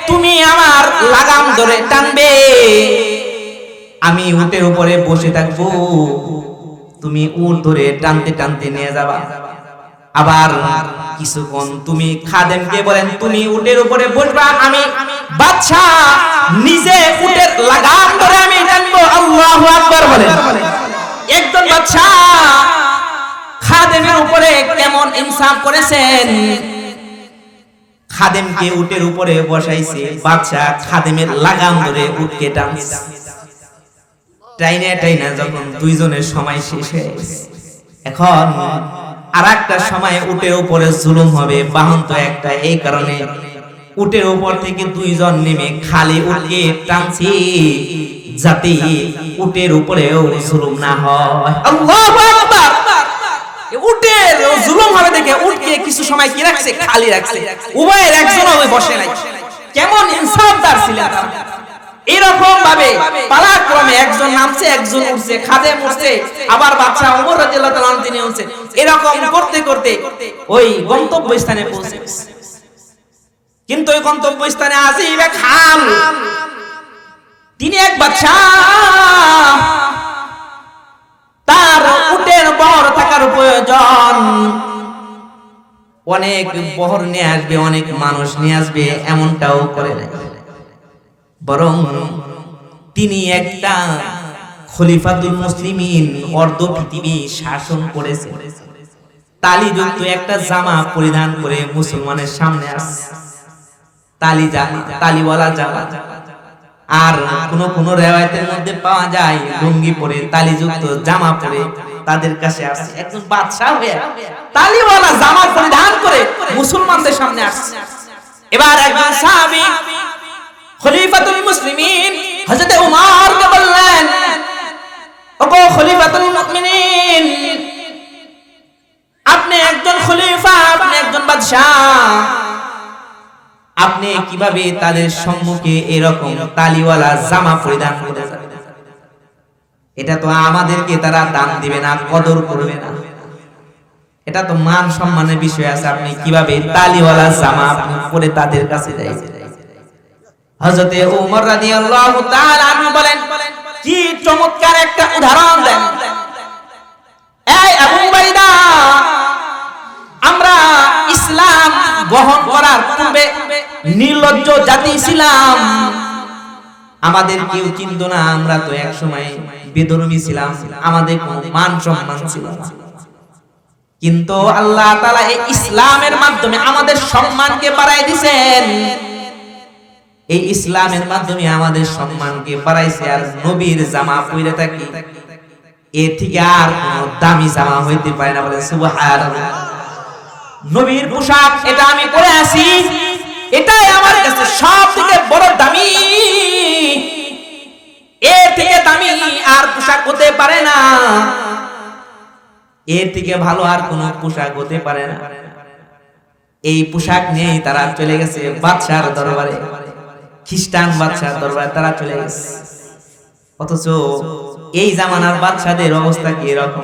তুমি আমার লাগাম ধরে টানবে, আমি উটের উপরে বসে থাকবো, তুমি উট ধরে টানতে টানতে নিয়ে যাবা। আবার কিছুক্ষণ তুমি খাদেমকে বলেন, তুমি উটের উপরে বসবা, আমি বাদশা নিজে উটের লাগাম ধরে আমি টানবো। আল্লাহু আকবার বলেন। একজন বাদশা খাদেমের উপরে কেমন ইনসাফ করেছেন, খাদেমকে উটের উপরে বসাইছে, বাদশা খাদেমের লাগাম ধরে উটকে টানছে। টাইনা টাইনা যখন 2 জনের সময় শেষ হয়ে গেছে, এখন আর একটা সময় উটের উপরে জুলুম হবে, বাহন তো একটা, এই কারণে উটের উপর থেকে 2 জন নেমে খালি উটকে টানছে, যাতে উটের উপরেও জুলুম না হয়। আল্লাহু আকবার। উটের জুলুম হবে দেখে উটকে কিছু সময় কি রাখছে? খালি রাখছে, উভয়ের একজনও বসে নাই। কেমন ইনসাফদার ছিলেন তারা। এরকম ভাবে পালাক্রমে একজন নামছে, একজন উঠছে, খাদেম উঠছে, আবার বাদশা ওমর রাদিয়াল্লাহু তাআলা তিনি উঠছে। এরকম করতে করতে ওই গন্তব্যস্থানে পৌঁছে গেছে। কিন্তু ওই গন্তব্যস্থানে আজিব এক খাল, তিনি এক বাদশা, তার উটের বহর থাকার প্রয়োজন, অনেক বহর নিয়ে আসবে, অনেক মানুষ নিয়ে আসবে, এমনটাও করে না, বরং তিনি একটা খলিফাতুল মুসলিমিন, অর্ধ পৃথিবী শাসন করেছে, তালিযুক্ত একটা জামা পরিধান করে মুসলমানের সামনে আসছে, তালিওয়ালা জামা। আর কোন রিওয়ায়াতের মধ্যে পাওয়া যায় লুঙ্গি পরে তালিযুক্ত জামা পরে তাদের কাছে আসছে। একজন বাদশা হয়ে তালিওয়ালা জামা পরিধান করে মুসলমানদের সামনে আসছে। এবার একজন সাহাবী খলিফাতুল মুসলিমিন হযরত উমরকে বললেন, ওগো খলিফাতুল মুমিনিন, আপনি একজন খলিফা, আপনি একজন বাদশা, আপনি কিভাবে তাদের সম্মুখে এরকম তালিওয়ালা জামা পরিধান করেছেন? এটা তো আমাদেরকে তারা দাম দিবে না, কদর করবে না। এটা তো মান সম্মানের বিষয় আছে। আপনি কিভাবে তালিওয়ালা জামা আপনি পরে তাদের কাছে যাইছেন? হযরতে ওমর রাদিয়াল্লাহু তাআলা আনহু বলেন, কি চমৎকার একটা উদাহরণ দেন। এই আবু উবাইদা, আমরা ইসলাম গ্রহণ করার পূর্বে নির্লজ্জ জাতি ছিলাম, আমাদের কেউ চিনতো না, আমরা তো এক সময় বেদরমি ছিলাম, আমাদের কোনো মান সম্মান ছিল না। কিন্তু আল্লাহ তাআলা এই ইসলামের মাধ্যমে আমাদের সম্মানকে বাড়াই দিয়েছেন। এই ইসলামের মাধ্যমে আমাদের সম্মানকে বাড়াইছে। আর নবীর জামা পরে থাকি, এর থেকে আর কোনো দামি জামা হইতে পারে না। বলে সুবহানাল্লাহ। নবীর পোশাক এটা আমি পরে আছি, এটাই আমার কাছে সবথেকে বড় দামি। এর থেকে দামি আর পোশাক হতে পারে না, এর থেকে ভালো আর কোনো পোশাক হতে পারে না। এই পোশাক নিয়ে তারা চলে গেছে বাদশার দরবারে, খ্রিস্টান বাদশার দরবারে তারা চলে গেছে। অথচ এই জামানার বাদশাদের অবস্থা কি এরকম?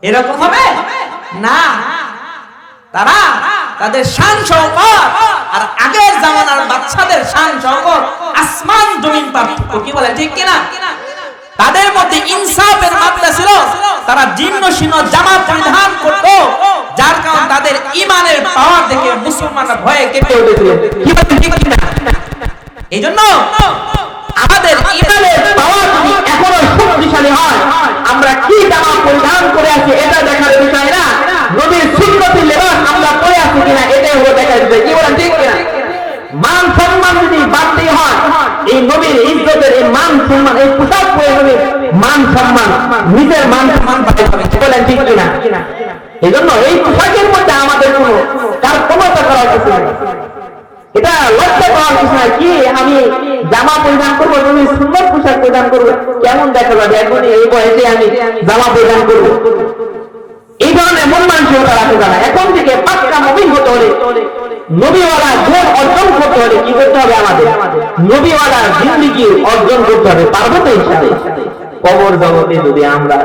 এরকম হবে না। তারা তাদের শান শওকত আর আগের জামানার বাদশাদের শান শওকত আসমান জমিন পার্থক্য। কি বলে ঠিক কিনা? তাদের মধ্যে ইনসাফের মাত্রা ছিল। তারা জীর্ণ শীর্ণ জামা পরিধান করত, যার কারণে তাদের ঈমানের পাওয়ার দেখে মুসলমানরা ভয়ে কেঁপে উঠেছিল। কি বলে ঠিক কিনা? এইজন্য আমাদের ঈমানের পাওয়ার যদি এখনো শক্তিশালী হয়, আমরা কি জামা পরিধান করে আছি এটা দেখার বিষয় না, নবীর সুন্নতি লেবাস আমরা পরে আছি কিনা এটাই হলো দেখার বিষয়। কি বলেন ঠিক কিনা? মান সম্মান যদি বাড়তে হয়, এই নবীর ইজ্জতের এই মান সম্মান, এই পোশাক পরে নবীর মান সম্মান, নিজের মান সম্মান বাড়তে হবে। বলেন ঠিক কিনা? এই জন্য এই পোশাকের মধ্যে আমাদের কোনো তার ক্ষমতা করা উচিত নয়। এটা লক্ষ্য করার কিছু নয়। কি আমি জামা পরিধান করবো, নবীর সুন্নত পোশাক পরিধান করবো, কেমন দেখা যাবে? এখন এই বয়সে আমি জামা পরিধান করবো, এই ধরনের মন মানসিকতা রাখতে জানা। এখন থেকে পাক্কা মুমিন হতে হলে, নবীওয়ালা গুণ অর্জন করতে হলে কি করতে হবে? আমাদের নবীওয়ালা জিন্দেগি অর্জন করতে হবে। পারবো তো ইনশাআল্লাহ? কবর জগতে যদি আমরা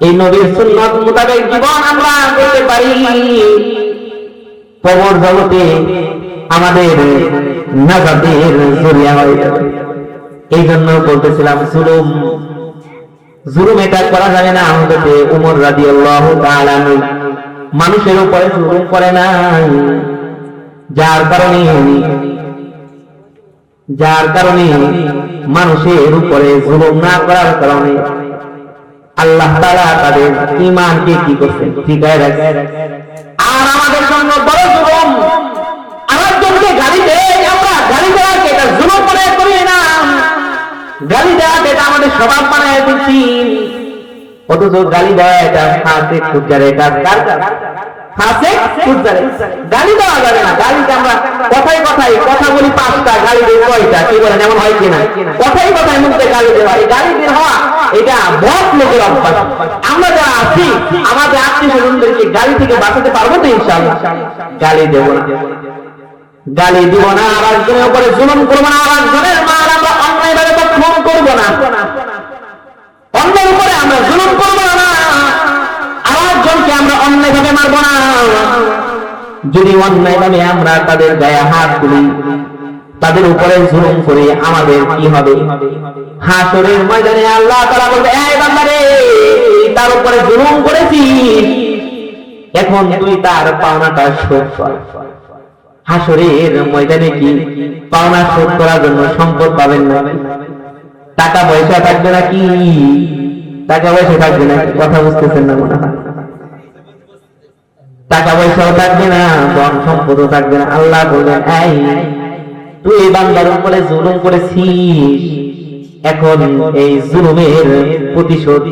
এই নবীর সুন্নাত মোতাবেক জীবন আমরা করতে পারি, কবর জগতে আমাদের নাজাতের জরিয়া হয়ে যাবে। এই জন্য বলতেছিলাম জুলুম এটা করা যাবে না। হযরতে ওমর রাদিয়াল্লাহু তাআলা আনহু মানুষের উপরে জুলুম করে না, যার কারণে মানুষের উপরে জুলুম না করার কারণে আল্লাহ তাআলা তাদের ঈমানকে কি করছেন? ঠিকায় রাখছেন। আর আমাদের জন্য বড় জুলুম, আরেকজনকে গালি দেয়, আমরা গালি দেওয়াকে এটা জুলুম মনে করি না। গালি দেওয়া এটা আমাদের স্বভাব বানায় দিচ্ছি। অথচ গালি দেওয়া এটা ফাসিক ফুজ্জারের কাজ। কার কাজ? ফাসিক ফুজ্জারের। গালি দেওয়া যাবে না। গালিতে আমরা কথায় কথা বলি 5টা, গালি দেই 6টা। কি বলেন? এমন হয় কিনা? কথায় মুখে গালি দেওয়া, এই গালি বের হওয়া এটা বদ লোকের অভ্যাস। আমরা যারা আছি আমাদের আত্মীয়-স্বজনদেরকে গালি থেকে বাঁচাতে পারবো তো ইনশাআল্লাহ? গালি দেব না, গালি দিব না, আর একজনের উপরে জুলুম করবো না, আর একজনের মার আমরা অন্যায়ভাবে খুন করবো না, অন্যের উপরে আমরা জুলুম করবো না, আর একজনকে আমরা অন্যায়ভাবে মারবো না। যদি অন্যায়ভাবে আমরা তাদের গায়ে হাত তুলি, তাদের উপরে জুলুম করে, আমাদের কি হবে? হাসরের ময়দানে আল্লাহ তাআলা বলবে, এই বান্দা রে, তার উপরে জুলুম করেছিস, এখন তুই তার পাওনাটা শোধ কর। হাসরের ময়দানে কি পাওনা শোধ করার জন্য সম্পদ পাবেন না? টাকা পয়সা থাকবে না? কি টাকা পয়সা থাকবে না? কথা বুঝতেছেন না মনে হয়? টাকা পয়সাও থাকবে না, ধন সম্পদও থাকবে না। আল্লাহ বলবেন, এই তুই এই বান্দার উপরে জুলুম করেছিস, এখন এই জুলুমের প্রতিশোধ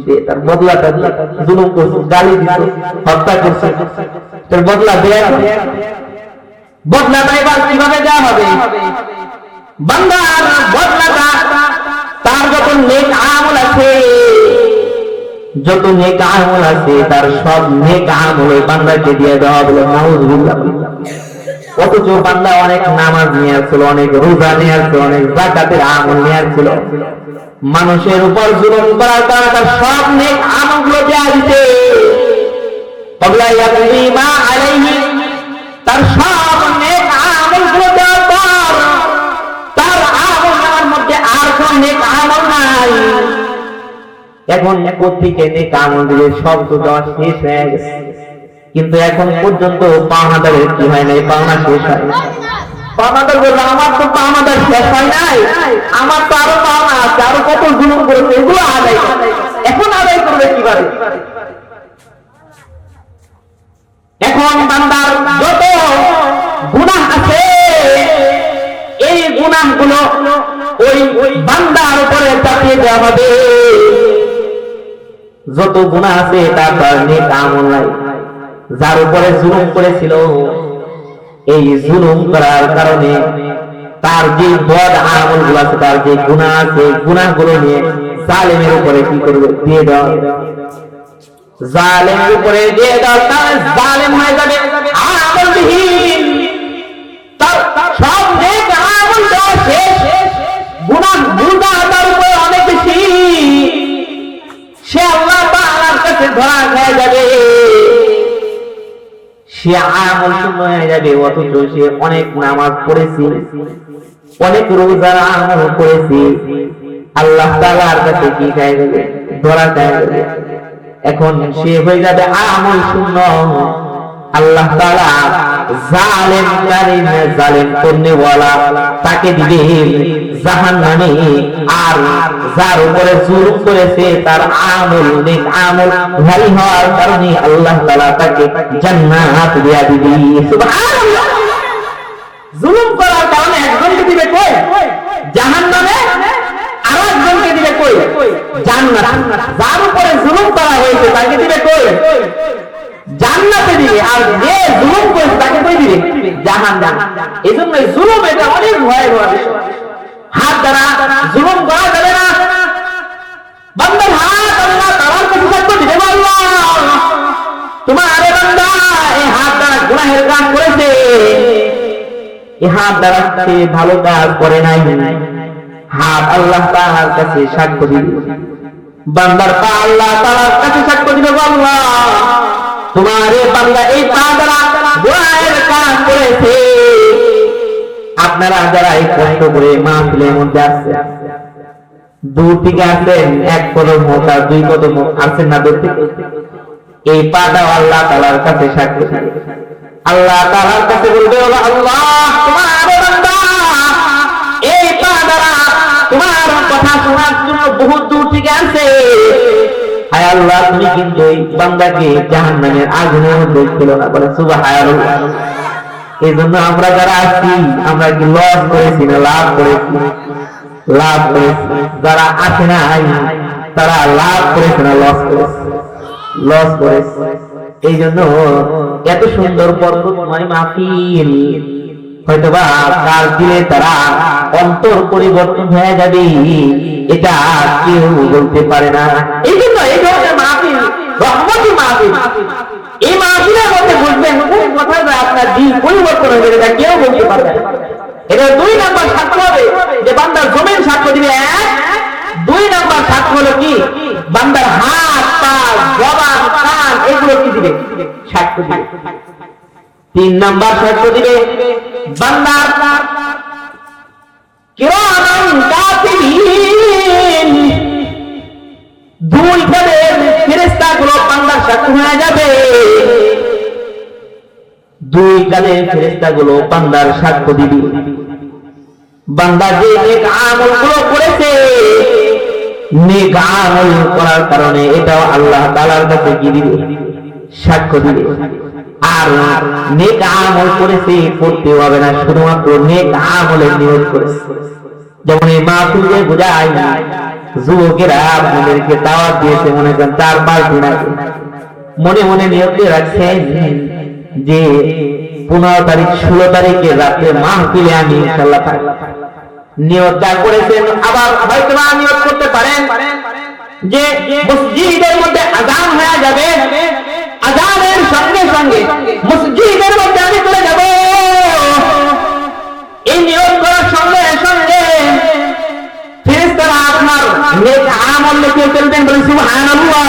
দে, তার বদলাটা দে। জুলুম করছিস, গালি দিছিস, হত্যা করছিস, তোর বদলা দে। বদলাটা এবার কিভাবে দেওয়া হবে? বান্দার বদলাটা তার যত নেক আমল আছে, তার সব নেক আমল বান্দাকে দিয়ে দেওয়া হবে। নাউযুবিল্লাহ। অথচ বান্দা অনেক নামাজ নিয়ে আসছিল, অনেক রোজা নিয়ে আসছিল, অনেক যাকাতের আমল নিয়ে আসছিল। মানুষের উপর জুলুম করার কারণে তার সব নেক আমলগুলো দেয়া দিতে তার সব নেক আমলগুলো দেওয়ার পর তার আমল নামার মধ্যে আর কোন নেক আমল নাই। এখন কোত্থেকে নেক আমল দিলে সব তো দেওয়া শেষ হয়ে গেছে, কিন্তু এখন পর্যন্ত পাওনাদারের কি হয় নাই? পাওনা শেষ হয় না। পাওনাদার বললো আমার তো পাওনাদার শেষ হয় নাই, আমার তো আরো পাওনা আছে, আরো কত জুলুম করেছে, এগুলো আদায় এখন আদায় করবে কিভাবে? এখন বান্দার যত গুনাহ আছে এই গুনাহগুলো ওই বান্দার উপরে চাপিয়ে দেওয়া হবে। যত গুনাহ আছে তার নেক আমল নাই। যার উপরে জুলুম করেছিল এই জুলুম করার কারণে তার যে বদ আমলগুলো আছে, তার যে গুনাহ আছে, গুনাহগুলো নিয়ে জালেমের উপরে কি করবে? দিয়ে দাও। জালেমের উপরে দিয়ে দাও, তার জালেম হয়ে যাবে আমলবিহীন। তার সব নেক আমল দেওয়া শেষ, গুনাহ তার উপরে অনেক বেশি, সে আল্লাহ তাআলার কাছে ধরা খেয়ে যাবে, সে আমল শূন্য হয়ে যাবে। অথচ সে অনেক নামাজ পড়েছে, অনেক রোজার আমল করেছে, আল্লাহ তাআলার কাছে কি খেয়ে যাবে? ধরা খেয়ে যাবে। এখন সে হয়ে যাবে আমল শূন্য। আল্লাহ তাআলা জালেম কারীম জালেম করনেওয়ালা তাকে দিবে জাহান্নামে। আর যার উপরে জুলুম করেছে তার আমল নেক আমল ভারী হওয়ার কারণে আল্লাহ তাআলা তাকে জান্নাত দিয়া দিবে। সুবহানাল্লাহ। জুলুম করার কারণে একজনকে দিবে কই? জাহান্নামে। আর একজনকে দিবে কই? জান্নাত। যার উপরে জুলুম করা হয়েছে তাকে দিবে কই? জান্নাতে দিবে। আর যে জুলুম করেছে তাকে কই দিবে? জাহান্নাম। এজন্য জুলুম এটা অনেক ভয়াবহ বিষয়। হাত দ্বারা জুলুম করা যাবে না। বান্দার হাত আল্লাহ তাআলার কাছে সাক্ষ্য দিবে, আল্লাহ তোমার আরে বান্দা এই হাত দ্বারা গুনাহের কাজ করেছে, এই হাত দ্বারা সে ভালো কাজ করে নাই। হাত আল্লাহ তাআলার কাছে সাক্ষ্য দিবে, বান্দার পা আল্লাহ তাআলার কাছে সাক্ষ্য দিবে, আল্লাহ তোমার এই বান্দা এই পা দ্বারা গুনাহের কাজ করেছে। আপনারা যারা এই কষ্ট করে মাহফিলের মধ্যে আসছেন, দূর থেকে আসছেন, এক কদম হোক আর দুই কদম হোক আসছেন না দূর থেকে, এই পাটা আল্লাহ তাআলার কাছে সাক্ষ্য দিবে। আল্লাহ তাআলার কাছে বলবে, আল্লাহ তোমার বান্দা এই পা দ্বারা তোমার কথা শোনার জন্য বহুত দূর থেকে আসছে। হায় আল্লাহ তুমি কিন্তু এই বান্দাকে জাহান্নামের আগুনের মধ্যে ফেলো না। বলে সুবহানাল্লাহ। এই জন্য আমরা যারা আসছি আমরা কি লস করেছি না লাভ করেছি? লাভ করেছি। যারা আসে না তারা লাভ করেছে না লস করেছে? লস করেছে। এই জন্য এত সুন্দর বরকতময় মাহফিল হয়তোবা কার দিলে তারা অন্তর পরিবর্তন হয়ে যাবে এটা কেউ বলতে পারে না। এই জন্য এই ধরনের মাহফিল রহমতি মাহফিল। এই মাহফিলের মধ্যে বুঝবেন কোন কথা আপনার দিন পরিবর্তন হয়ে যাবে, এটা কেউ বলতে পারবে না। এটা 2 নাম্বার সাক্ষ্য হবে যে বান্দার জমিন সাক্ষ্য দিবে 1। 2 নাম্বার সাক্ষ্য হলো কি? বান্দার হাত পা জবান কান এগুলো কি দিবে? সাক্ষ্য দিবে। 3 নাম্বার সাক্ষ্য দিবে বান্দার কিরামান কাতিবিন। 2 পদের ফেরেশতাগুলো বান্দার সাক্ষ্য হয়ে যাবে। 2 কালের ফেরেশতাগুলো বান্দার সাক্ষ্য দিবে। বান্দা যে নেক আমলগুলো করেছে, নেক আমল করার কারণে এটাও আল্লাহ তাআলার কাছে কি দিবে? সাক্ষ্য দিবে। আর নেক আমল করেছে করতে হবে না, শুধুমাত্র নেক আমলের নিয়ত করেছে। যেমন এই মাহফিলে বোঝায় যুবকেরা আপনাদেরকে দাওয়াত দিয়েছে, মনে করেন 4-5 দিন আগে, মনে মনে নিয়ত রাখছেন যে 15 তারিখ 16 তারিখে রাতে মাহফিলে আমি ইনশাআল্লাহ থাকব। নিয়তটা করেছেন। আবার হয়তো নিয়ত করতে পারেন যে মসজিদের মধ্যে আযান হয়ে যাবে, আযানের সঙ্গে সঙ্গে মসজিদের মধ্যে আমি চলে যাব, সুবহানাল্লাহ।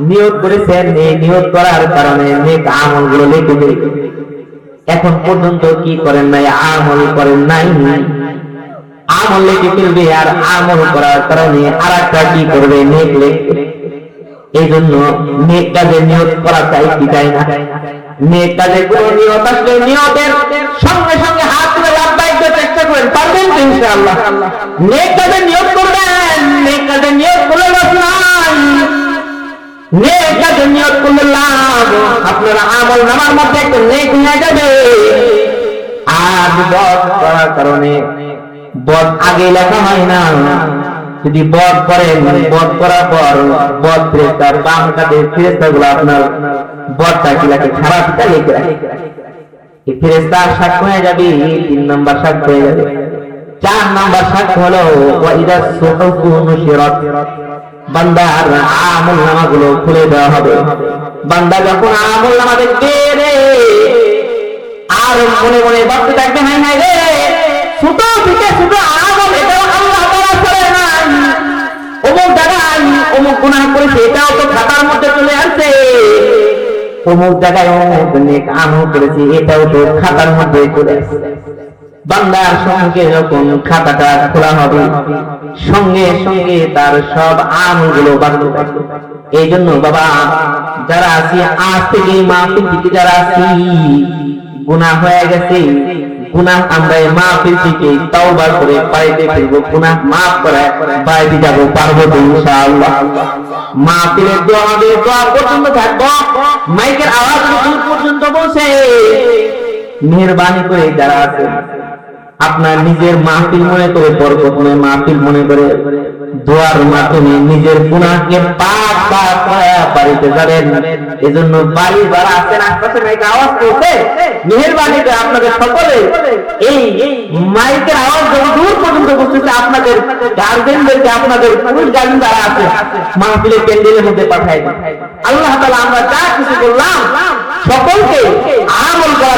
নিয়ত করেছেন, এই নিয়ত করার কারণে নেক আমলগুলো লিখে দেয়। এখন পর্যন্ত কি করেন নাই? আমল করেন নাই, আমল লিখে ফেলবে, আর আমল করার কারণে আর একটা কি করবে? নেক লিখবে। এই জন্য নেক কাজে নিয়ত করা চাই কি চাই না? নেক কাজে কোনো নিয়ত আসলে নিয়তের সঙ্গে সঙ্গে হাত তুলে লাভবাহিক চেষ্টা করেন, পারবেন তো ইনশাআল্লাহ। নেক কাজে নিয়ত করবেন, নেক কাজে নিয়ত করলে লাভ নাই, নেক কাজে নিয়ত করলে লাভ। আপনার আমল নামার মধ্যে একটা নেক হয়ে যাবে। আর বদ করার কারণে বদ আগে লেখা হয় না। যদি বদ করেন, বদ করার পর বদ ফেরেশতা বাম কাঁধের ফেরেশতাগুলো আপনার বদটা কি লাগে? খারাপটা লিখে রাখে। এই ফেরেশতা সাক্ষ্য হয়ে যাবে, 3 নাম্বার সাক্ষ্য হয়ে যাবে। 4 নাম্বার সাক্ষ্য হলো ওয়া ইদা সুহুফু নুশিরাত, বান্দার আমল নামাগুলো খুলে দেওয়া হবে। বান্দা যখন আমল নামা দেখবে রে, আর মনে মনে ভাবতে থাকবে, হাই হাই রে, ছোট থেকে ছোট আমল, এটাও আল্লাহ তাআলা করে নাই, অমুক জায়গায় অমুক গুনাহ করেছে, এটাও তো খাতার মধ্যে চলে আসছে, অমুক জায়গায় অমুক নেক আমল করেছে, এটাও তো খাতার মধ্যে চলে আসছে। বান্দার সঙ্গে যখন খাতাটা খোলা হবে, সঙ্গে সঙ্গে তার সব আমলগুলো বাড়তে থাকবে। এই জন্য বাবা যারা আছি, আজ থেকে মাহফিল থেকে যারা আছি, গুনাহ হয়ে গেছে, গুনাহ আমরা এই মাহফিল থেকে তাওবা করে বাইরে ফিরব, গুনাহ মাফ করে বাইরে যাব, পারবো তো ইনশাআল্লাহ। মাহফিলের দোয়া হবে, দোয়া পর্যন্ত থাকবো, মাইকের আওয়াজ দূর পর্যন্ত পৌঁছে। মেহেরবানি করে যারা আছে, আপনার নিজের মাহফিল মনে করে, বরকতময় মাহফিল মনে করে দোয়ার মাধ্যমে নিজের গুনাহকে পাক পাক করে বাড়িতে যাবেন। এজন্য বাড়ি যারা আছেন, আশপাশে মাইক আওয়াজ করছে, মেহেরবানি করে আপনাদের সকলে এই মাইকের আওয়াজ যত দূর পর্যন্ত পৌঁছেছে, আপনাদের গার্জেনদেরকে, আপনাদের পুরুষ গার্জেন যারা আছে, মাহফিলের প্যান্ডেলের মধ্যে পাঠায় দেন। আল্লাহ তাআলা আমরা যা কিছু বললাম সকলকে আমল করা